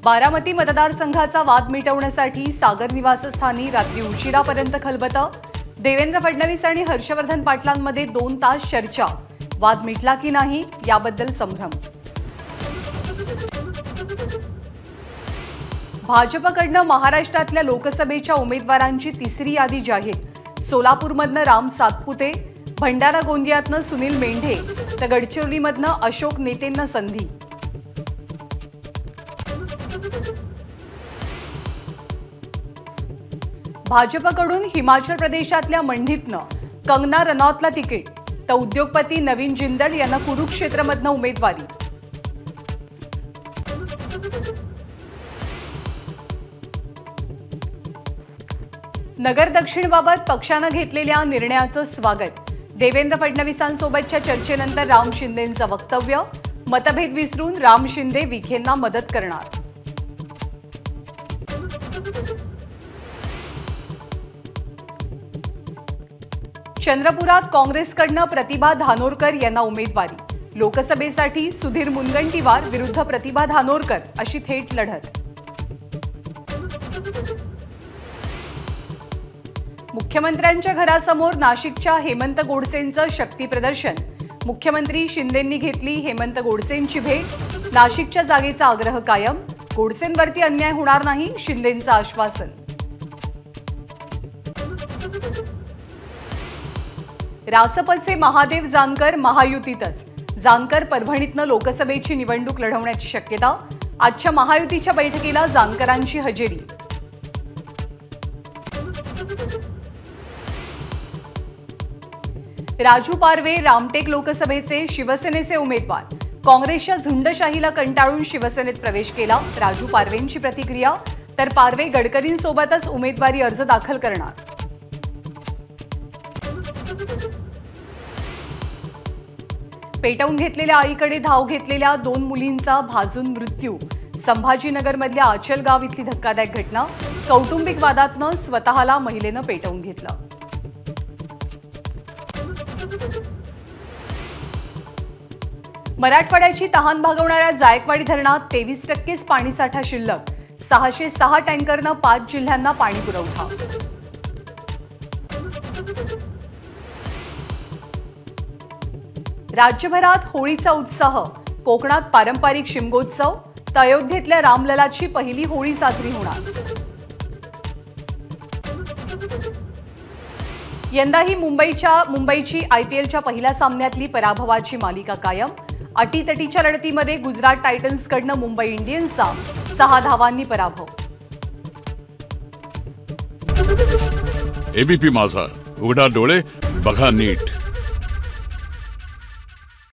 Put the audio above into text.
बारामती मतदारसंघाचा वाद मिटवण्यासाठी सागर निवासस्थानी रात्री उशिरापर्यंत खलबतं। देवेंद्र फडणवीस आणि हर्षवर्धन पाटलांमध्ये 2 तास चर्चा। वाद मिटला की नाही याबद्दल संभ्रम। भाजपकडनं महाराष्ट्रातल्या लोकसभेच्या उमेदवारांची तिसरी यादी जाहीर। सोलापूरमधनं राम सातपुते, भंडारा गोंदियातनं सुनील मेंढे तर गडचिरोलीमधनं अशोक नेतेंना संधी। भाजपकडून हिमाचल प्रदेशातल्या मंडीतनं कंगना रनौतला तिकीट तर उद्योगपती नवीन जिंदल यांना कुरुक्षेत्रमधनं उमेदवारी। नगर दक्षिणबाबत पक्षानं घेतलेल्या निर्णयाचं स्वागत। देवेंद्र फडणवीसांसोबतच्या चर्चेनंतर राम शिंदेंचं वक्तव्य। मतभेद विसरून राम शिंदे विखेंना मदत करणार। चंद्रपुरात काँग्रेसकडनं प्रतिभा धानोरकर यांना उमेदवारी। लोकसभेसाठी सुधीर मुनगंटीवार विरुद्ध प्रतिभा धानोरकर अशी थेट लढत। मुख्यमंत्र्यांच्या घरासमोर नाशिकच्या हेमंत गोडसेंचं शक्ती प्रदर्शन। मुख्यमंत्री शिंदेंनी घेतली हेमंत गोडसेंची भेट। नाशिकच्या जागेचा आग्रह कायम। गोडसेंवरती अन्याय होणार नाही शिंदेंचं आश्वासन। रासपचे महादेव जानकर महायुतीतच। जानकर परभणीतनं लोकसभेची निवडणूक लढवण्याची शक्यता। आजच्या महायुतीच्या बैठकीला जानकरांची हजेरी। राजू पारवे रामटेक लोकसभेचे शिवसेनेचे उमेदवार। काँग्रेसच्या झुंडशाहीला कंटाळून शिवसेनेत प्रवेश केला। राजू पारवेंची प्रतिक्रिया तर पारवे गडकरींसोबतच उमेदवारी अर्ज दाखल करणार। पेटवून घेतलेल्या आईकडे धाव घेतलेल्या 2 मुलींचा भाजून मृत्यू। संभाजीनगरमधल्या आचलगाव इथली धक्कादायक घटना। कौटुंबिक वादातनं स्वतःला महिलेनं पेटवून घेतलं। मराठवाड्याची तहान भागवणाऱ्या जायकवाडी धरणात 23% पाणीसाठा शिल्लक। 606 टँकरनं 5 जिल्ह्यांना पाणी पुरवठा। राज्यभरात होळीचा उत्साह। कोकणात पारंपरिक शिमगोत्सव तर अयोध्येतल्या रामललाची पहिली होळी साजरी होणार। यंदाही मुंबईची आयपीएलच्या पहिल्या सामन्यातली पराभवाची मालिका कायम। अटीतटीच्या लढतीमध्ये गुजरात टायटन्सकडनं मुंबई इंडियन्सचा 6 धावांनी पराभव। एबीपी माझा, उघडा डोळे बघा नीट।